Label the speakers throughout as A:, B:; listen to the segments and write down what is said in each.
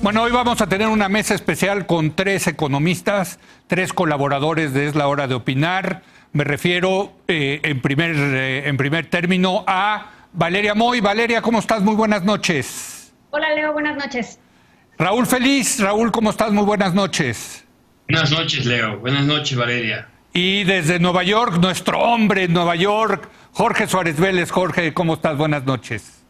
A: Bueno, hoy vamos a tener una mesa especial con 3 economistas, 3 colaboradores de Es la Hora de Opinar. Me refiero en primer término a Valeria Moy. Valeria, ¿cómo estás? Muy buenas noches.
B: Hola, Leo, buenas noches.
A: Raúl Feliz. Raúl, ¿cómo estás? Muy buenas noches.
C: Buenas noches, Leo. Buenas noches, Valeria.
A: Y desde Nueva York, nuestro hombre en Nueva York, Jorge Suárez Vélez. Jorge, ¿cómo estás? Buenas noches.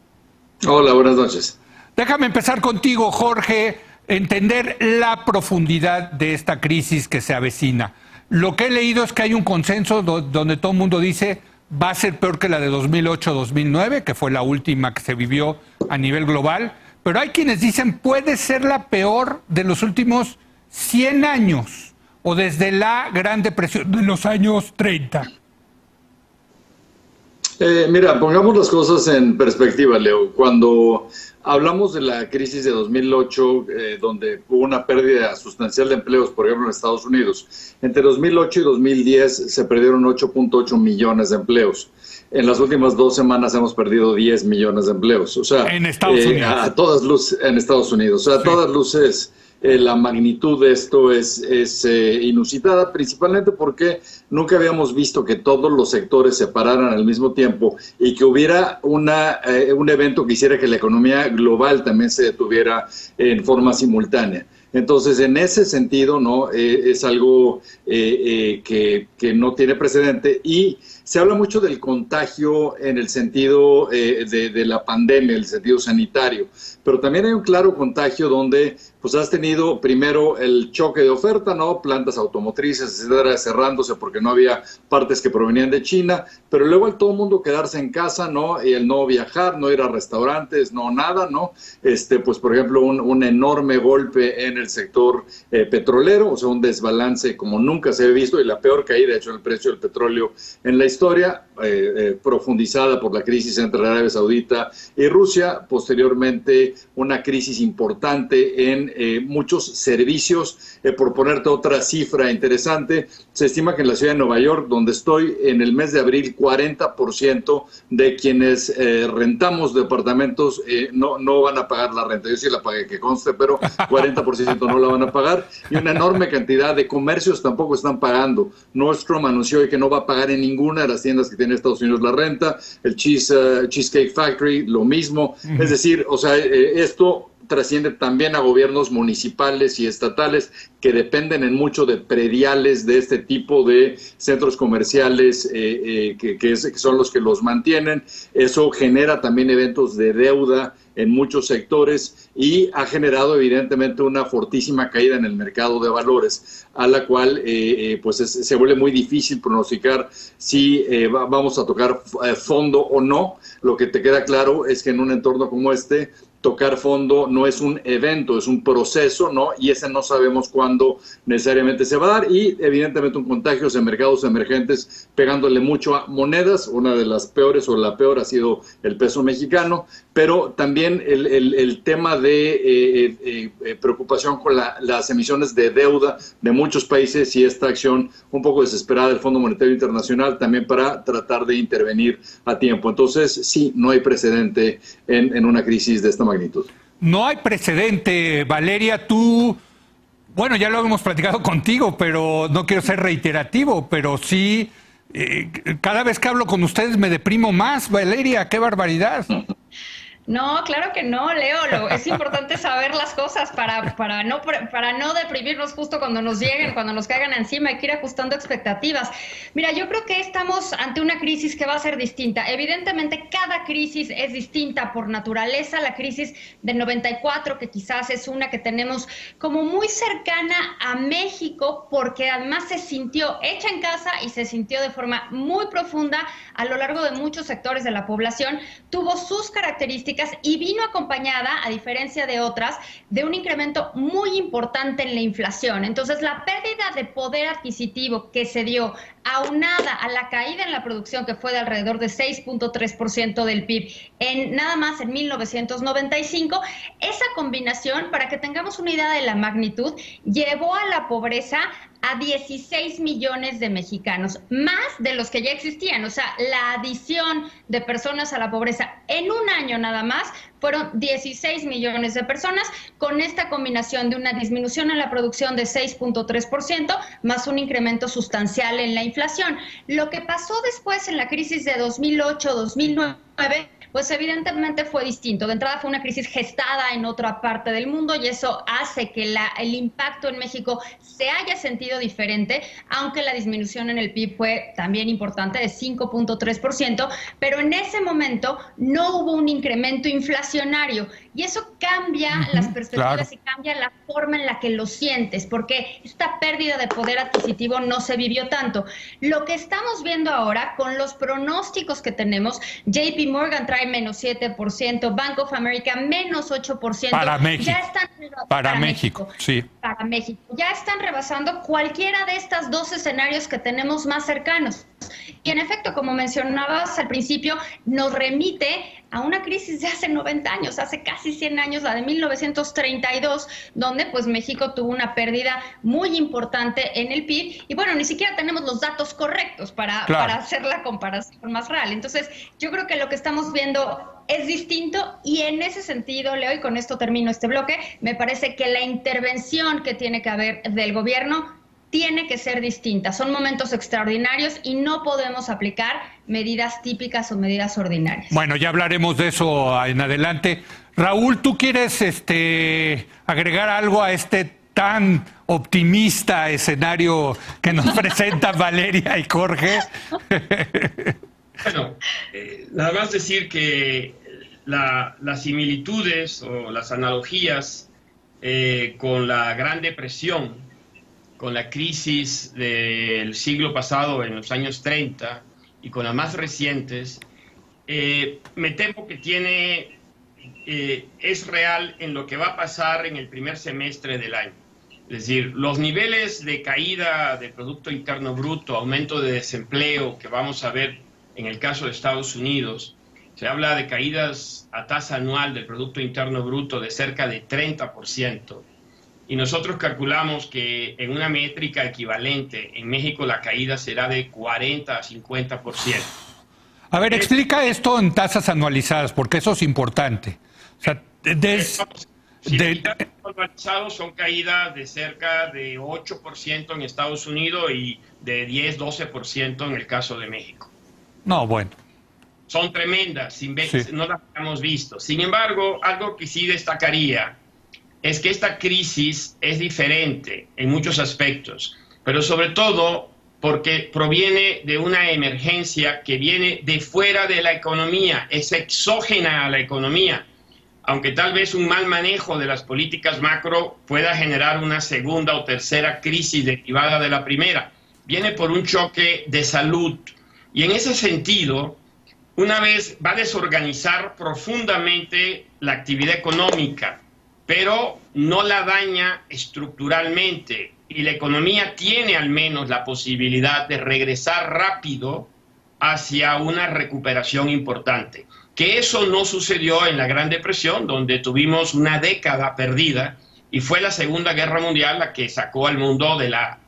D: Hola, buenas noches.
A: Déjame empezar contigo, Jorge, entender la profundidad de esta crisis que se avecina. Lo que he leído es que hay un consenso donde todo el mundo dice va a ser peor que la de 2008-2009, que fue la última que se vivió a nivel global, pero hay quienes dicen puede ser la peor de los últimos 100 años o desde la Gran Depresión de los años 30.
D: Mira, pongamos las cosas en perspectiva, Leo. Cuando hablamos de la crisis de 2008, donde hubo una pérdida sustancial de empleos, por ejemplo, en Estados Unidos, entre 2008 y 2010 se perdieron 8.8 millones de empleos. En las últimas 2 semanas hemos perdido 10 millones de empleos. O sea,
A: en Estados Unidos.
D: A todas luces, en Estados Unidos. O sea, a todas luces. La magnitud de esto es inusitada, principalmente porque nunca habíamos visto que todos los sectores se pararan al mismo tiempo y que hubiera un evento que hiciera que la economía global también se detuviera en forma simultánea. Entonces, en ese sentido, ¿no? Es algo que no tiene precedente y se habla mucho del contagio en el sentido de la pandemia, el sentido sanitario, pero también hay un claro contagio donde pues has tenido primero el choque de oferta, ¿no? Plantas automotrices, etcétera, cerrándose porque no había partes que provenían de China, pero luego el todo el mundo quedarse en casa, ¿no? Y el no viajar, no ir a restaurantes, no nada, ¿no? Pues por ejemplo un enorme golpe en el sector petrolero, o sea, un desbalance como nunca se había visto y la peor caída, de hecho, en el precio del petróleo en la historia, profundizada por la crisis entre Arabia Saudita y Rusia, posteriormente una crisis importante en muchos servicios. Por ponerte otra cifra interesante, se estima que en la ciudad de Nueva York, donde estoy, en el mes de abril, 40% de quienes rentamos departamentos no van a pagar la renta. Yo sí la pagué, que conste, pero 40% no la van a pagar, y una enorme cantidad de comercios tampoco están pagando. Nordstrom anunció hoy que no va a pagar en ninguna de las tiendas que tiene Estados Unidos la renta, el Cheesecake Factory, lo mismo. Es decir, o sea, esto trasciende también a gobiernos municipales y estatales que dependen en mucho de prediales de este tipo de centros comerciales que son los que los mantienen. Eso genera también eventos de deuda en muchos sectores y ha generado evidentemente una fortísima caída en el mercado de valores, a la cual se vuelve muy difícil pronosticar si vamos a tocar fondo o no. Lo que te queda claro es que en un entorno como este, tocar fondo no es un evento, es un proceso, ¿no? Y ese no sabemos cuándo necesariamente se va a dar, y evidentemente un contagio en mercados emergentes pegándole mucho a monedas. Una de las peores o la peor ha sido el peso mexicano, pero también el tema de preocupación con las emisiones de deuda de muchos países y esta acción un poco desesperada del Fondo Monetario Internacional también para tratar de intervenir a tiempo. Entonces, sí, no hay precedente en una crisis de esta magnitud.
A: No hay precedente, Valeria. Tú, bueno, ya lo hemos platicado contigo, pero no quiero ser reiterativo, pero sí, cada vez que hablo con ustedes me deprimo más, Valeria, qué barbaridad.
B: No, claro que no, Leo. Es importante saber las cosas para no deprimirnos justo cuando nos lleguen, cuando nos caigan encima. Hay que ir ajustando expectativas. Mira, yo creo que estamos ante una crisis que va a ser distinta. Evidentemente, cada crisis es distinta por naturaleza. La crisis del 94, que quizás es una que tenemos como muy cercana a México, porque además se sintió hecha en casa y se sintió de forma muy profunda a lo largo de muchos sectores de la población, tuvo sus características y vino acompañada, a diferencia de otras, de un incremento muy importante en la inflación. Entonces, la pérdida de poder adquisitivo que se dio, aunada a la caída en la producción, que fue de alrededor de 6.3% del PIB, nada más en 1995, esa combinación, para que tengamos una idea de la magnitud, llevó a la pobreza a 16 millones de mexicanos, más de los que ya existían. O sea, la adición de personas a la pobreza en un año nada nada más, fueron 16 millones de personas, con esta combinación de una disminución en la producción de 6.3%, más un incremento sustancial en la inflación. Lo que pasó después en la crisis de 2008-2009, pues evidentemente fue distinto. De entrada fue una crisis gestada en otra parte del mundo y eso hace que el impacto en México se haya sentido diferente, aunque la disminución en el PIB fue también importante de 5.3%, pero en ese momento no hubo un incremento inflacionario y eso cambia las perspectivas y cambia la forma en la que lo sientes, porque esta pérdida de poder adquisitivo no se vivió tanto. Lo que estamos viendo ahora con los pronósticos que tenemos, JP Morgan trae menos 7%, Bank of America menos 8%.
A: Para México.
B: Ya están,
A: para México, sí.
B: Para México. Ya están rebasando cualquiera de estos dos escenarios que tenemos más cercanos. Y en efecto, como mencionabas al principio, nos remite a una crisis de hace 90 años, hace casi 100 años, la de 1932, donde pues México tuvo una pérdida muy importante en el PIB. Y bueno, ni siquiera tenemos los datos correctos para hacer la comparación más real. Entonces, yo creo que lo que estamos viendo es distinto y en ese sentido, Leo, y con esto termino este bloque, me parece que la intervención que tiene que haber del gobierno tiene que ser distinta. Son momentos extraordinarios y no podemos aplicar medidas típicas o medidas ordinarias.
A: Bueno, ya hablaremos de eso en adelante. Raúl, ¿tú quieres agregar algo a este tan optimista escenario que nos presentan Valeria y Jorge?
C: Bueno, nada más decir que las similitudes o las analogías con la Gran Depresión, con la crisis del siglo pasado en los años 30 y con las más recientes, me temo que es real en lo que va a pasar en el primer semestre del año. Es decir, los niveles de caída del Producto Interno Bruto, aumento de desempleo que vamos a ver en el caso de Estados Unidos, se habla de caídas a tasa anual del Producto Interno Bruto de cerca de 30%. Y nosotros calculamos que en una métrica equivalente, en México la caída será de 40 a 50%.
A: A ver, explica esto en tasas anualizadas, porque eso es importante. O sea,
C: anualizados son caídas de cerca de 8% en Estados Unidos y de 10-12% en el caso de México.
A: No, bueno.
C: Son tremendas, no las hemos visto. Sin embargo, algo que sí destacaría es que esta crisis es diferente en muchos aspectos, pero sobre todo porque proviene de una emergencia que viene de fuera de la economía, es exógena a la economía, aunque tal vez un mal manejo de las políticas macro pueda generar una segunda o tercera crisis derivada de la primera. Viene por un choque de salud y en ese sentido, una vez va a desorganizar profundamente la actividad económica, pero no la daña estructuralmente y la economía tiene al menos la posibilidad de regresar rápido hacia una recuperación importante. Que eso no sucedió en la Gran Depresión, donde tuvimos una década perdida y fue la Segunda Guerra Mundial la que sacó al mundo de la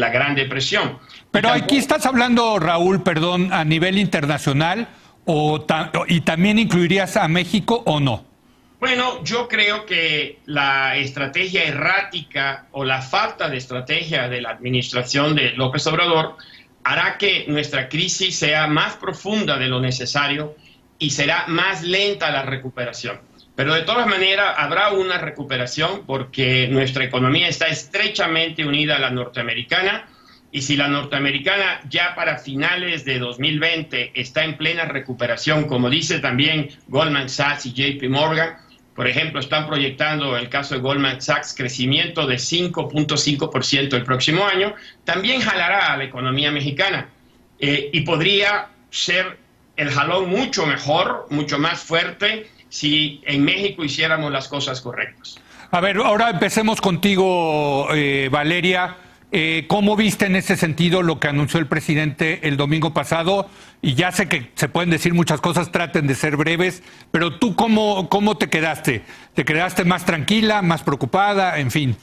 C: Gran Depresión.
A: Pero aquí estás hablando, Raúl, perdón, a nivel internacional y también incluirías a México o no.
C: Bueno, yo creo que la estrategia errática o la falta de estrategia de la administración de López Obrador hará que nuestra crisis sea más profunda de lo necesario y será más lenta la recuperación. Pero de todas maneras habrá una recuperación porque nuestra economía está estrechamente unida a la norteamericana y si la norteamericana ya para finales de 2020 está en plena recuperación, como dice también Goldman Sachs y JP Morgan, por ejemplo, están proyectando el caso de Goldman Sachs crecimiento de 5.5% el próximo año, también jalará a la economía mexicana y podría ser el jalón mucho mejor, mucho más fuerte si en México hiciéramos las cosas correctas.
A: A ver, ahora empecemos contigo, Valeria. ¿Cómo viste en ese sentido lo que anunció el presidente el domingo pasado? Y ya sé que se pueden decir muchas cosas, traten de ser breves, pero tú, ¿cómo te quedaste? ¿Te quedaste más tranquila, más preocupada, en fin?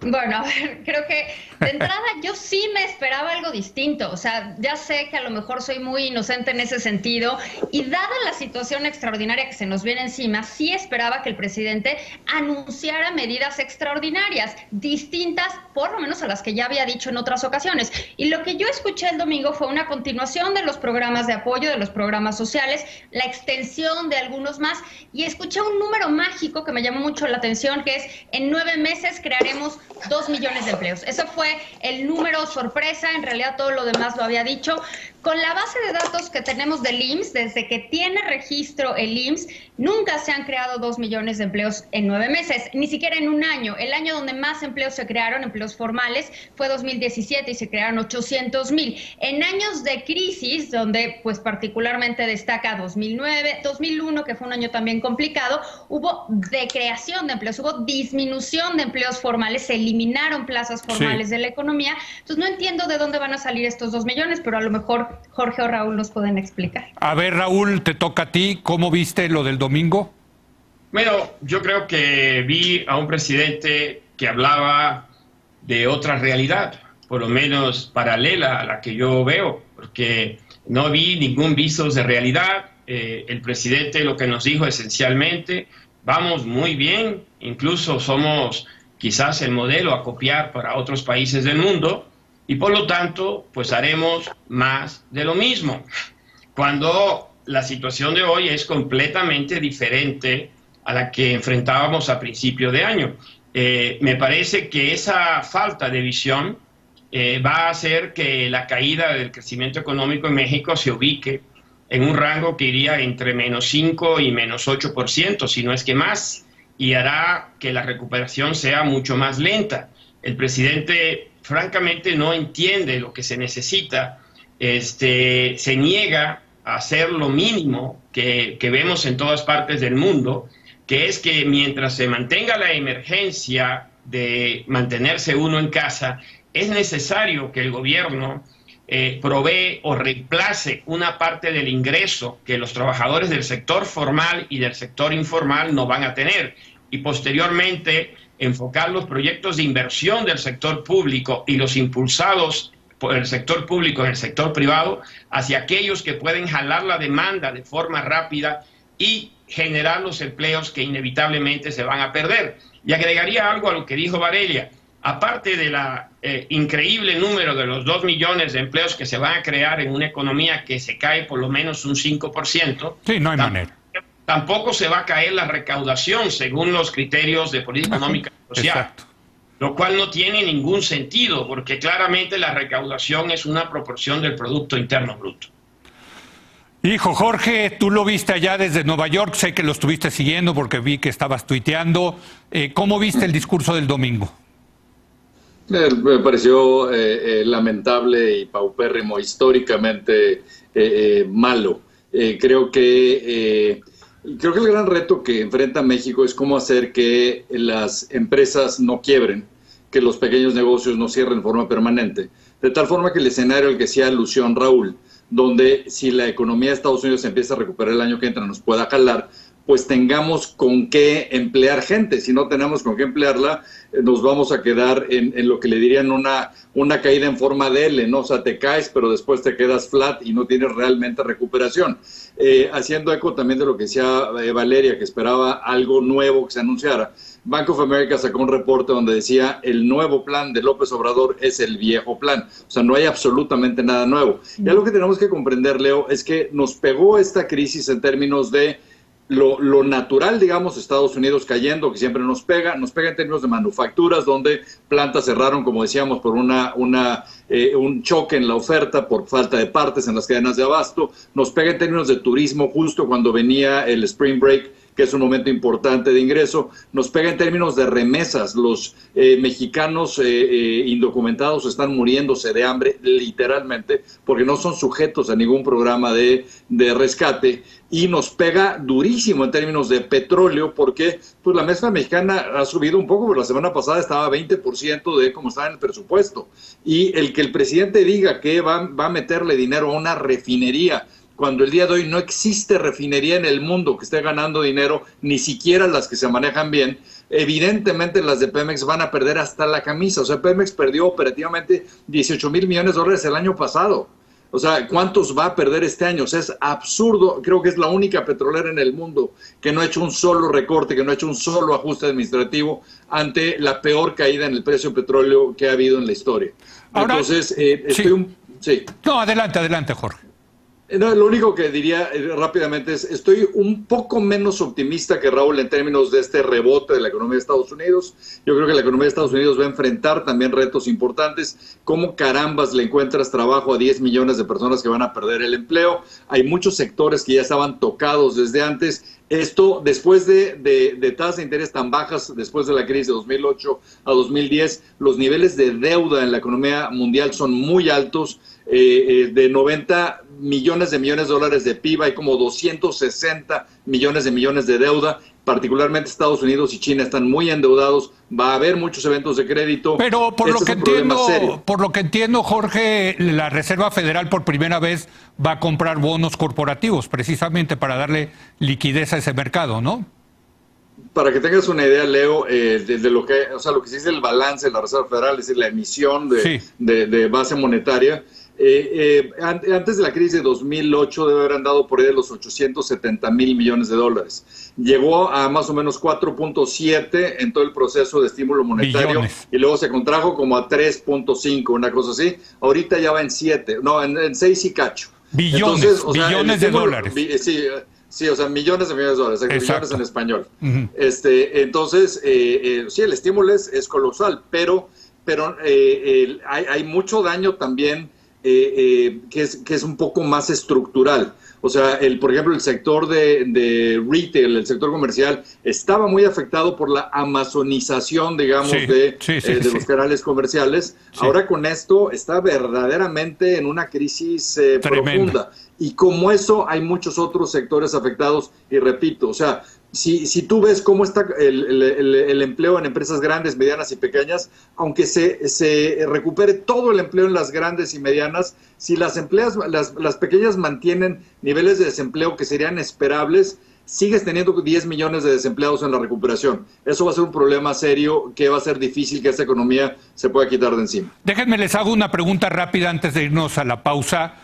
B: Bueno, a ver, creo que de entrada yo sí me esperaba algo distinto. O sea, ya sé que a lo mejor soy muy inocente en ese sentido y dada la situación extraordinaria que se nos viene encima, sí esperaba que el presidente anunciara medidas extraordinarias, distintas por lo menos a las que ya había dicho en otras ocasiones. Y lo que yo escuché el domingo fue una continuación de los programas de apoyo, de los programas sociales, la extensión de algunos más, y escuché un número mágico que me llamó mucho la atención, que es: en 9 meses crearemos 2 millones de empleos. Eso fue el número sorpresa, en realidad todo lo demás lo había dicho. Con la base de datos que tenemos del IMSS, desde que tiene registro el IMSS, nunca se han creado 2 millones de empleos en 9 meses, ni siquiera en un año. El año donde más empleos se crearon, empleos formales, fue 2017 y se crearon 800,000. En años de crisis, donde pues particularmente destaca 2009, 2001, que fue un año también complicado, hubo decreación de empleos, hubo disminución de empleos formales, se eliminaron plazas formales de la economía. Entonces no entiendo de dónde van a salir estos 2 millones, pero a lo mejor Jorge o Raúl nos pueden explicar.
A: A ver, Raúl, te toca a ti. ¿Cómo viste lo del domingo?
C: Bueno, yo creo que vi a un presidente que hablaba de otra realidad, por lo menos paralela a la que yo veo, porque no vi ningún viso de realidad. El presidente lo que nos dijo esencialmente: vamos muy bien, incluso somos quizás el modelo a copiar para otros países del mundo, y por lo tanto, pues haremos más de lo mismo. Cuando la situación de hoy es completamente diferente a la que enfrentábamos a principio de año. Me parece que esa falta de visión va a hacer que la caída del crecimiento económico en México se ubique en un rango que iría entre -5 y -8%, si no es que más, y hará que la recuperación sea mucho más lenta. El presidente francamente no entiende lo que se necesita, se niega a hacer lo mínimo que vemos en todas partes del mundo, que es que mientras se mantenga la emergencia de mantenerse uno en casa, es necesario que el gobierno provee o reemplace una parte del ingreso que los trabajadores del sector formal y del sector informal no van a tener, y posteriormente enfocar los proyectos de inversión del sector público y los impulsados por el sector público en el sector privado hacia aquellos que pueden jalar la demanda de forma rápida y generar los empleos que inevitablemente se van a perder. Y agregaría algo a lo que dijo Varela. Aparte de la increíble número de los 2 millones de empleos que se van a crear en una economía que se cae por lo menos un 5%,
A: sí, no hay manera.
C: Tampoco se va a caer la recaudación según los criterios de política económica y social. Exacto. Lo cual no tiene ningún sentido, porque claramente la recaudación es una proporción del Producto Interno Bruto.
A: Hijo, Jorge, tú lo viste allá desde Nueva York, sé que lo estuviste siguiendo porque vi que estabas tuiteando. ¿Cómo viste el discurso del domingo?
D: Me pareció lamentable y paupérrimo, históricamente malo. Creo que el gran reto que enfrenta México es cómo hacer que las empresas no quiebren, que los pequeños negocios no cierren de forma permanente, de tal forma que el escenario al que hacía alusión Raúl, donde si la economía de Estados Unidos se empieza a recuperar el año que entra, nos pueda jalar, pues tengamos con qué emplear gente. Si no tenemos con qué emplearla, nos vamos a quedar en lo que le dirían una caída en forma de L, ¿no? O sea, te caes, pero después te quedas flat y no tienes realmente recuperación. Haciendo eco también de lo que decía Valeria, que esperaba algo nuevo que se anunciara. Bank of America sacó un reporte donde decía: el nuevo plan de López Obrador es el viejo plan. O sea, no hay absolutamente nada nuevo. Y algo que tenemos que comprender, Leo, es que nos pegó esta crisis en términos de lo natural, digamos, Estados Unidos cayendo, que siempre nos pega en términos de manufacturas, donde plantas cerraron, como decíamos, por un choque en la oferta, por falta de partes en las cadenas de abasto. Nos pega en términos de turismo justo cuando venía el Spring Break, que es un momento importante de ingreso. Nos pega en términos de remesas. Los mexicanos indocumentados están muriéndose de hambre, literalmente, porque no son sujetos a ningún programa de rescate. Y nos pega durísimo en términos de petróleo, porque pues la mezcla mexicana ha subido un poco, pero la semana pasada estaba a 20% de cómo estaba en el presupuesto. Y el que el presidente diga que va a meterle dinero a una refinería, cuando el día de hoy no existe refinería en el mundo que esté ganando dinero, ni siquiera las que se manejan bien, evidentemente las de Pemex van a perder hasta la camisa. O sea, Pemex perdió operativamente 18,000 millones de dólares el año pasado. O sea, ¿cuántos va a perder este año? O sea, es absurdo. Creo que es la única petrolera en el mundo que no ha hecho un solo recorte, que no ha hecho un solo ajuste administrativo ante la peor caída en el precio del petróleo que ha habido en la historia.
A: Ahora,
D: entonces,
A: sí. No, adelante, Jorge.
D: No, lo único que diría rápidamente es, estoy un poco menos optimista que Raúl en términos de este rebote de la economía de Estados Unidos. Yo creo que la economía de Estados Unidos va a enfrentar también retos importantes. ¿Cómo carambas le encuentras trabajo a 10 millones de personas que van a perder el empleo? Hay muchos sectores que ya estaban tocados desde antes. Esto, después de tasas de interés tan bajas, después de la crisis de 2008 a 2010, los niveles de deuda en la economía mundial son muy altos. De 90 millones de dólares de PIB, hay como 260 millones de deuda. Particularmente Estados Unidos y China están muy endeudados. Va a haber muchos eventos de crédito.
A: Pero por lo que entiendo, Jorge, la Reserva Federal por primera vez va a comprar bonos corporativos, precisamente para darle liquidez a ese mercado, ¿no?
D: Para que tengas una idea, Leo, de lo que se dice el balance de la Reserva Federal, es decir, la emisión de base monetaria. Antes de la crisis de 2008 debe haber andado por ahí de los 870,000 millones de dólares. Llegó a más o menos 4.7 en todo el proceso de estímulo monetario. Billones. Y luego se contrajo como a 3.5, una cosa así. Ahorita ya va en 7, no, en 6 y cacho.
A: Billones, entonces, billones de dólares.
D: Sí, o sea, millones de dólares, billones en español. Entonces, sí, el estímulo es colosal, pero hay mucho daño también que es un poco más estructural. O sea, por ejemplo, el sector de retail, el sector comercial, estaba muy afectado por la amazonización, digamos, de los canales comerciales. Sí. Ahora con esto está verdaderamente en una crisis profunda. Y como eso, hay muchos otros sectores afectados. Y repito, o sea, si tú ves cómo está el empleo en empresas grandes, medianas y pequeñas, aunque se recupere todo el empleo en las grandes y medianas, si las pequeñas mantienen niveles de desempleo que serían esperables, sigues teniendo 10 millones de desempleados en la recuperación. Eso va a ser un problema serio que va a ser difícil que esta economía se pueda quitar de encima.
A: Déjenme les hago una pregunta rápida antes de irnos a la pausa.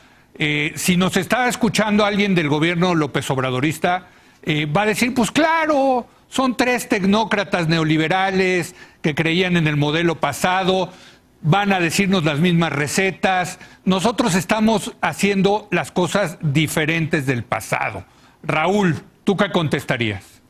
A: Si nos está escuchando alguien del gobierno López Obradorista, va a decir, pues claro, son 3 tecnócratas neoliberales que creían en el modelo pasado, van a decirnos las mismas recetas. Nosotros estamos haciendo las cosas diferentes del pasado. Raúl, ¿tú qué contestarías?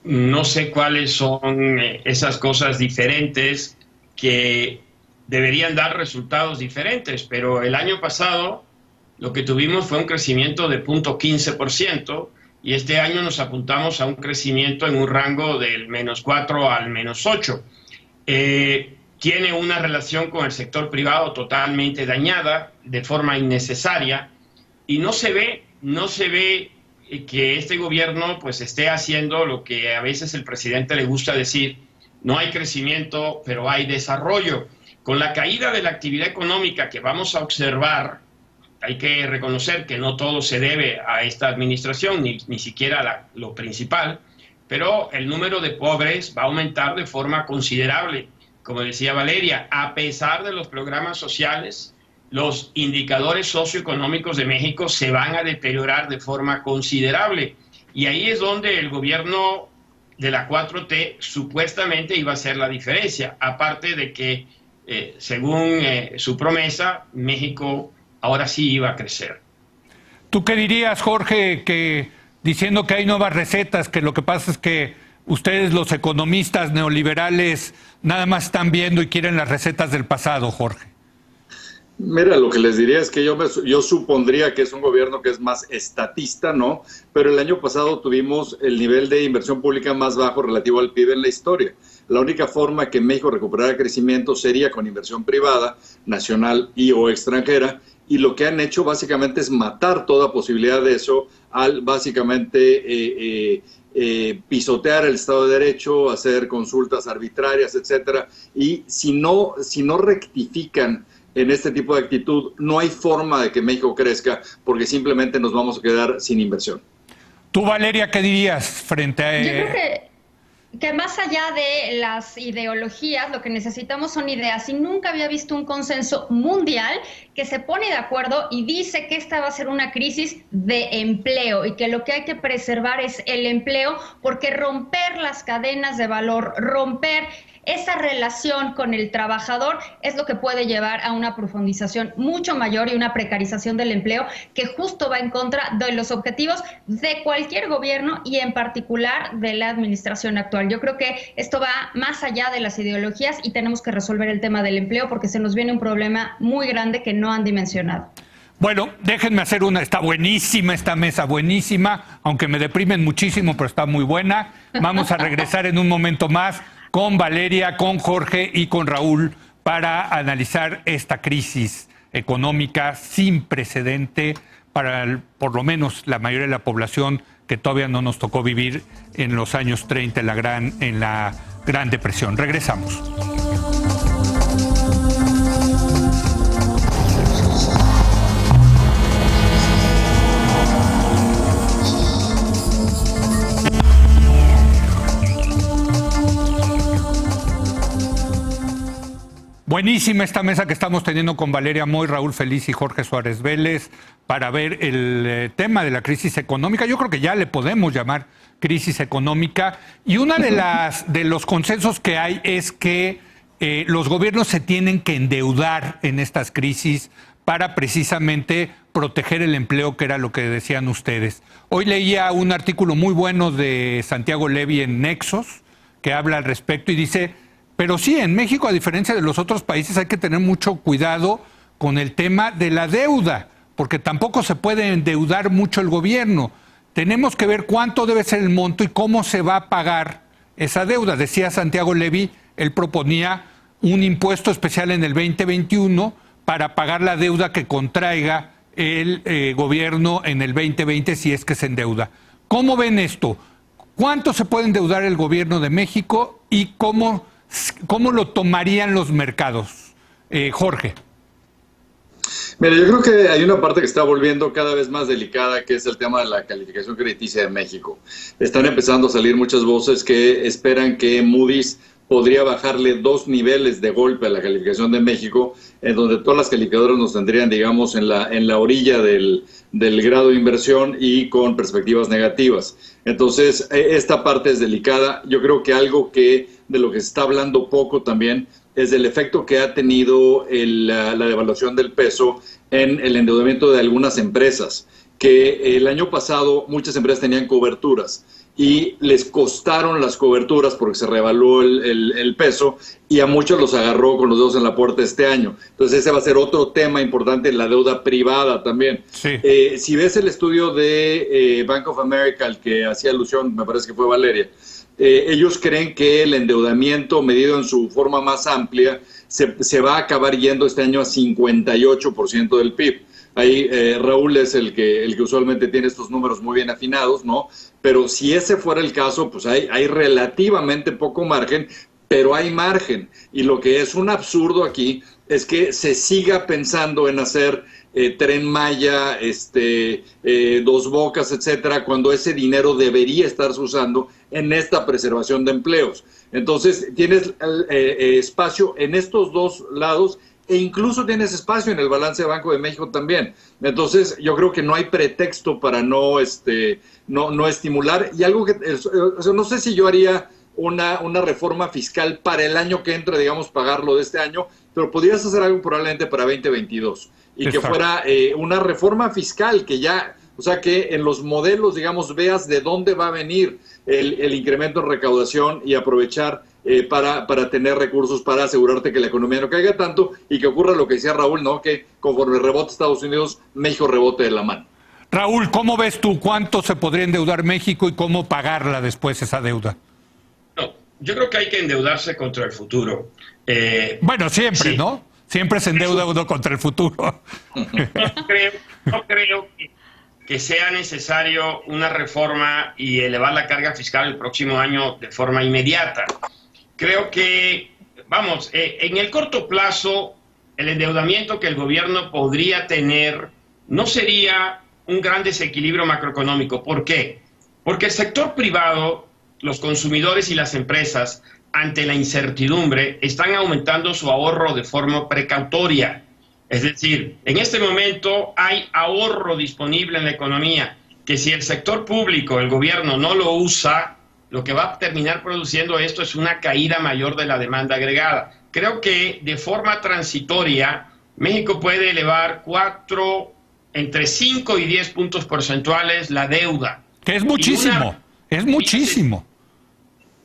C: No sé cuáles son esas cosas diferentes que deberían dar resultados diferentes, pero el año pasado lo que tuvimos fue un crecimiento de 0.15%, y este año nos apuntamos a un crecimiento en un rango del -4 al -8. Tiene una relación con el sector privado totalmente dañada, de forma innecesaria, y no se ve que este gobierno pues esté haciendo lo que a veces el presidente le gusta decir: no hay crecimiento, pero hay desarrollo. Con la caída de la actividad económica que vamos a observar, hay que reconocer que no todo se debe a esta administración, ni siquiera lo principal, pero el número de pobres va a aumentar de forma considerable. Como decía Valeria, a pesar de los programas sociales, los indicadores socioeconómicos de México se van a deteriorar de forma considerable. Y ahí es donde el gobierno de la 4T supuestamente iba a hacer la diferencia, aparte de que, según su promesa, México ahora sí iba a crecer.
A: ¿Tú qué dirías, Jorge, que diciendo que hay nuevas recetas, que lo que pasa es que ustedes, los economistas neoliberales, nada más están viendo y quieren las recetas del pasado, Jorge?
D: Mira, lo que les diría es que yo supondría que es un gobierno que es más estatista, ¿no? Pero el año pasado tuvimos el nivel de inversión pública más bajo relativo al PIB en la historia. La única forma que México recuperara crecimiento sería con inversión privada, nacional y o extranjera, y lo que han hecho básicamente es matar toda posibilidad de eso al básicamente pisotear el Estado de Derecho, hacer consultas arbitrarias, etcétera. Y si no rectifican en este tipo de actitud, no hay forma de que México crezca, porque simplemente nos vamos a quedar sin inversión.
A: ¿Tú, Valeria, qué dirías frente a...?
B: Yo creo que que más allá de las ideologías, lo que necesitamos son ideas. Y nunca había visto un consenso mundial que se pone de acuerdo y dice que esta va a ser una crisis de empleo y que lo que hay que preservar es el empleo, porque romper las cadenas de valor, romper esa relación con el trabajador es lo que puede llevar a una profundización mucho mayor y una precarización del empleo que justo va en contra de los objetivos de cualquier gobierno y en particular de la administración actual. Yo creo que esto va más allá de las ideologías y tenemos que resolver el tema del empleo porque se nos viene un problema muy grande que no han dimensionado.
A: Bueno, déjenme hacer una, está buenísima esta mesa, buenísima, aunque me deprimen muchísimo, pero está muy buena. Vamos a regresar en un momento más con Valeria, con Jorge y con Raúl para analizar esta crisis económica sin precedente para por lo menos la mayoría de la población que todavía no nos tocó vivir en los años 30 en la Gran Depresión. Regresamos. Buenísima esta mesa que estamos teniendo con Valeria Moy, Raúl Feliz y Jorge Suárez Vélez para ver el tema de la crisis económica. Yo creo que ya le podemos llamar crisis económica. Y una de los consensos que hay es que los gobiernos se tienen que endeudar en estas crisis para precisamente proteger el empleo, que era lo que decían ustedes. Hoy leía un artículo muy bueno de Santiago Levy en Nexos que habla al respecto y dice: pero sí, en México, a diferencia de los otros países, hay que tener mucho cuidado con el tema de la deuda, porque tampoco se puede endeudar mucho el gobierno. Tenemos que ver cuánto debe ser el monto y cómo se va a pagar esa deuda. Decía Santiago Levy, él proponía un impuesto especial en el 2021 para pagar la deuda que contraiga el gobierno en el 2020 si es que se endeuda. ¿Cómo ven esto? ¿Cuánto se puede endeudar el gobierno de México y cómo lo tomarían los mercados? Jorge.
D: Mira, yo creo que hay una parte que está volviendo cada vez más delicada, que es el tema de la calificación crediticia de México. Están empezando a salir muchas voces que esperan que Moody's podría bajarle 2 niveles de golpe a la calificación de México, en donde todas las calificadoras nos tendrían, digamos, en la orilla del grado de inversión y con perspectivas negativas. Entonces, esta parte es delicada. Yo creo que algo de lo que se está hablando poco también es del efecto que ha tenido la devaluación del peso en el endeudamiento de algunas empresas, que el año pasado muchas empresas tenían coberturas y les costaron las coberturas porque se revaluó el peso y a muchos los agarró con los dedos en la puerta este año. Entonces ese va a ser otro tema importante en la deuda privada también.
A: Sí.
D: Si ves el estudio de Bank of America, al que hacía alusión, me parece que fue Valeria, ellos creen que el endeudamiento medido en su forma más amplia se va a acabar yendo este año a 58% del PIB. Ahí Raúl es el que usualmente tiene estos números muy bien afinados, ¿no? Pero si ese fuera el caso, pues hay relativamente poco margen, pero hay margen. Y lo que es un absurdo aquí es que se siga pensando en hacer Tren Maya, Dos Bocas, etcétera, cuando ese dinero debería estarse usando en esta preservación de empleos. Entonces, tienes espacio en estos dos lados e incluso tienes espacio en el balance de Banco de México también. Entonces, yo creo que no hay pretexto para no estimular. Y algo que, no sé si yo haría una reforma fiscal para el año que entra, digamos, pagarlo de este año, pero podrías hacer algo probablemente para 2022. Y exacto, que fuera una reforma fiscal que ya, o sea, que en los modelos, digamos, veas de dónde va a venir el incremento en recaudación y aprovechar para tener recursos para asegurarte que la economía no caiga tanto y que ocurra lo que decía Raúl, ¿no? Que conforme rebote Estados Unidos, México rebote de la mano.
A: Raúl, ¿cómo ves tú cuánto se podría endeudar México y cómo pagarla después esa deuda?
C: No, yo creo que hay que endeudarse contra el futuro.
A: Bueno, siempre, sí, ¿no? Siempre se endeuda uno contra el futuro.
C: No creo que sea necesario una reforma y elevar la carga fiscal el próximo año de forma inmediata. Creo que, vamos, en el corto plazo, el endeudamiento que el gobierno podría tener no sería un gran desequilibrio macroeconómico. ¿Por qué? Porque el sector privado los consumidores y las empresas, ante la incertidumbre, están aumentando su ahorro de forma precautoria. Es decir, en este momento hay ahorro disponible en la economía, que si el sector público, el gobierno, no lo usa, lo que va a terminar produciendo esto es una caída mayor de la demanda agregada. Creo que de forma transitoria, México puede elevar entre 5 y 10 puntos porcentuales la deuda.
A: Que es muchísimo, es muchísimo.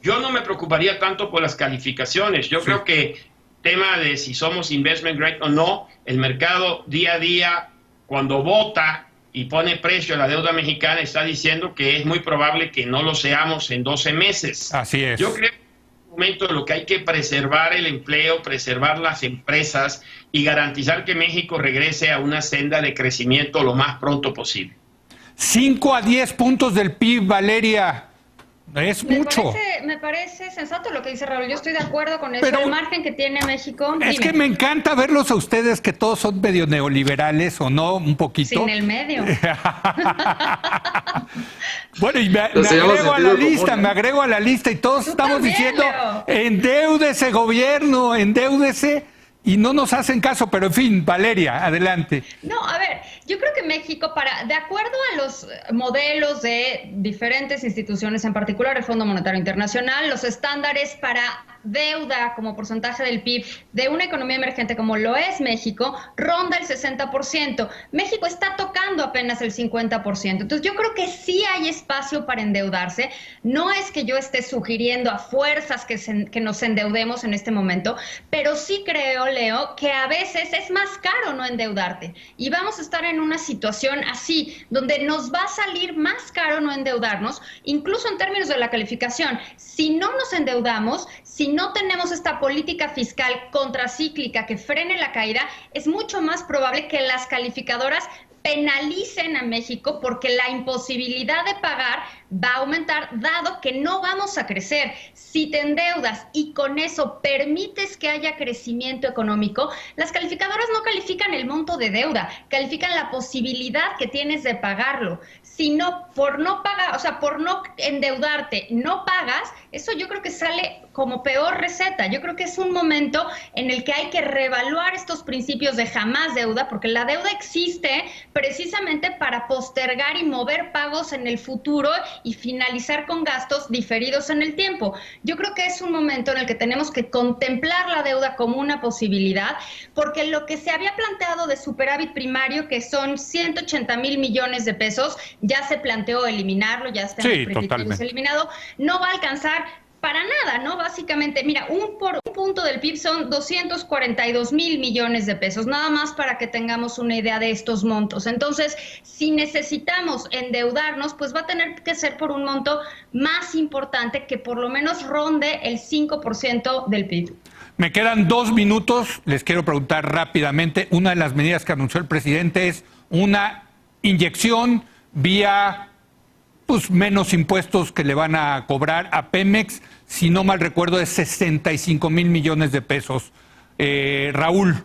C: Yo no me preocuparía tanto por las calificaciones. Yo creo que tema de si somos investment grade o no, el mercado día a día, cuando vota y pone precio a la deuda mexicana, está diciendo que es muy probable que no lo seamos en 12 meses.
A: Así es.
C: Yo creo que en este momento lo que hay que preservar el empleo, preservar las empresas y garantizar que México regrese a una senda de crecimiento lo más pronto posible.
A: 5 a 10 puntos del PIB, Valeria. Es mucho.
B: Me parece sensato lo que dice Raúl. Yo estoy de acuerdo con eso.
A: Pero
B: el margen que tiene México.
A: Es que me encanta verlos a ustedes, que todos son medio neoliberales, ¿o no? Un poquito.
B: Sin el medio.
A: Bueno, y me agrego a la lista, me agrego a la lista, y todos estamos diciendo, endeúdese gobierno, endeúdese, y no nos hacen caso. Pero en fin, Valeria, adelante.
B: No, a ver, yo creo que México, de acuerdo a los modelos de diferentes instituciones, en particular el Fondo Monetario Internacional, los estándares para deuda como porcentaje del PIB de una economía emergente como lo es México, ronda el 60%. México está tocando apenas el 50%. Entonces yo creo que sí hay espacio para endeudarse. No es que yo esté sugiriendo a fuerzas que nos endeudemos en este momento, pero sí creo, Leo, que a veces es más caro no endeudarte. Y vamos a estar en una situación así, donde nos va a salir más caro no endeudarnos, incluso en términos de la calificación. Si no nos endeudamos, si no tenemos esta política fiscal contracíclica que frene la caída, es mucho más probable que las calificadoras penalicen a México, porque la imposibilidad de pagar va a aumentar, dado que no vamos a crecer. Si te endeudas y con eso permites que haya crecimiento económico, las calificadoras no califican el monto de deuda, califican la posibilidad que tienes de pagarlo. Si no, por no pagar, o sea, por no endeudarte, no pagas, eso yo creo que sale como peor receta. Yo creo que es un momento en el que hay que reevaluar estos principios de jamás deuda, porque la deuda existe precisamente para postergar y mover pagos en el futuro y finalizar con gastos diferidos en el tiempo. Yo creo que es un momento en el que tenemos que contemplar la deuda como una posibilidad, porque lo que se había planteado de superávit primario, que son 180,000 millones de pesos, ya se planteó eliminarlo, ya está eliminado, no va a alcanzar para nada, ¿no? Básicamente, mira, un punto del PIB son 242,000 millones de pesos, nada más para que tengamos una idea de estos montos. Entonces, si necesitamos endeudarnos, pues va a tener que ser por un monto más importante, que por lo menos ronde el 5% del PIB.
A: Me quedan 2 minutos, les quiero preguntar rápidamente. Una de las medidas que anunció el presidente es una inyección vía menos impuestos que le van a cobrar a Pemex, si no mal recuerdo, es 65,000 millones de pesos. Raúl.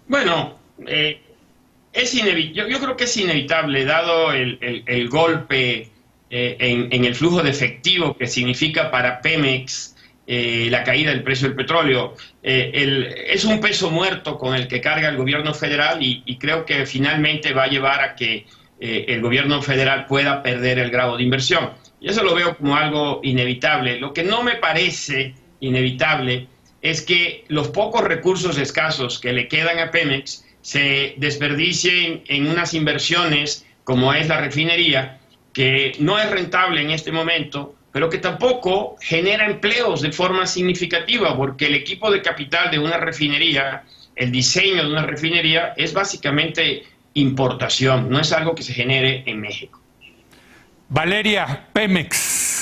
C: Bueno, yo creo que es inevitable, dado el golpe en el flujo de efectivo que significa para Pemex la caída del precio del petróleo. Es un peso muerto con el que carga el gobierno federal, y creo que finalmente va a llevar a que el gobierno federal pueda perder el grado de inversión. Y eso lo veo como algo inevitable. Lo que no me parece inevitable es que los pocos recursos escasos que le quedan a Pemex se desperdicien en unas inversiones como es la refinería, que no es rentable en este momento, pero que tampoco genera empleos de forma significativa, porque el equipo de capital de una refinería, el diseño de una refinería, es básicamente importación, no es algo que se genere en México.
A: Valeria, Pemex.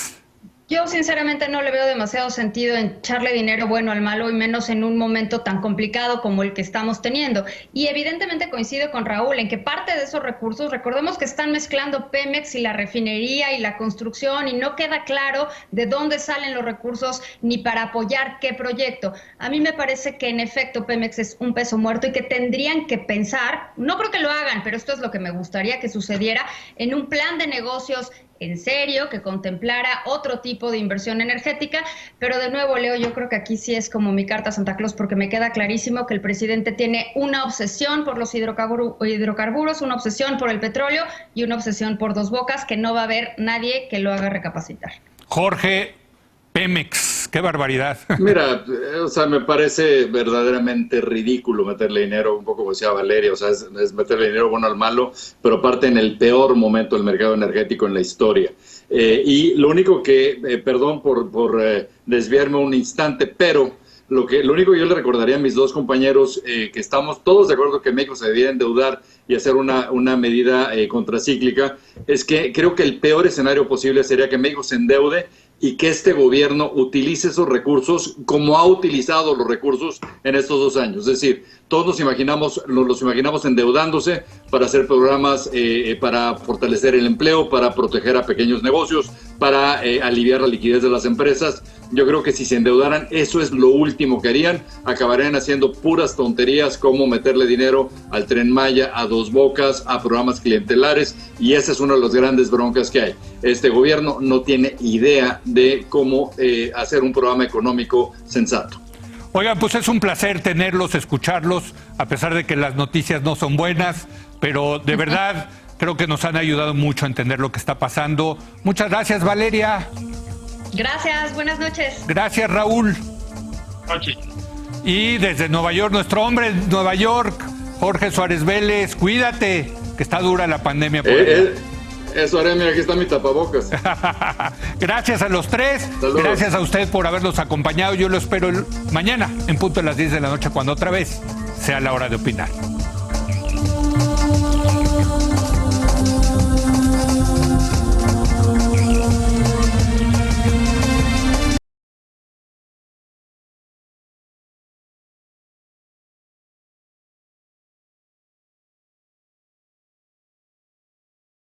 B: Yo sinceramente no le veo demasiado sentido en echarle dinero bueno al malo, y menos en un momento tan complicado como el que estamos teniendo. Y evidentemente coincido con Raúl en que parte de esos recursos, recordemos que están mezclando Pemex y la refinería y la construcción, y no queda claro de dónde salen los recursos ni para apoyar qué proyecto. A mí me parece que en efecto Pemex es un peso muerto, y que tendrían que pensar, no creo que lo hagan, pero esto es lo que me gustaría que sucediera, en un plan de negocios en serio, que contemplara otro tipo de inversión energética, pero de nuevo, Leo, yo creo que aquí sí es como mi carta a Santa Claus, porque me queda clarísimo que el presidente tiene una obsesión por los hidrocarburos, una obsesión por el petróleo y una obsesión por Dos Bocas, que no va a haber nadie que lo haga recapacitar.
A: Jorge, Pemex, qué barbaridad.
D: Mira, o sea, me parece verdaderamente ridículo meterle dinero, un poco como decía Valeria, o sea, es meterle dinero bueno al malo, pero aparte en el peor momento del mercado energético en la historia. Y lo único que, perdón por desviarme un instante, pero lo único que yo le recordaría a mis dos compañeros, que estamos todos de acuerdo que México se debía endeudar y hacer una medida contracíclica, es que creo que el peor escenario posible sería que México se endeude y que este gobierno utilice esos recursos como ha utilizado los recursos en estos 2 años. Es decir, todos los imaginamos endeudándose para hacer programas para fortalecer el empleo, para proteger a pequeños negocios, para aliviar la liquidez de las empresas. Yo creo que si se endeudaran, eso es lo último que harían. Acabarían haciendo puras tonterías como meterle dinero al Tren Maya, a Dos Bocas, a programas clientelares, y esa es una de las grandes broncas que hay. Este gobierno no tiene idea de cómo hacer un programa económico sensato.
A: Oigan, pues es un placer tenerlos, escucharlos, a pesar de que las noticias no son buenas, pero de verdad creo que nos han ayudado mucho a entender lo que está pasando. Muchas gracias, Valeria.
B: Gracias, buenas noches.
A: Gracias, Raúl.
C: Noche.
A: Y desde Nueva York, nuestro hombre en Nueva York, Jorge Suárez Vélez, cuídate, que está dura la pandemia por allá.
D: Eso haré, mira, aquí está mi tapabocas.
A: Gracias a los tres.
D: Saludos.
A: Gracias a usted por habernos acompañado. Yo lo espero mañana en punto de las 10 de la noche, cuando otra vez sea la hora de opinar.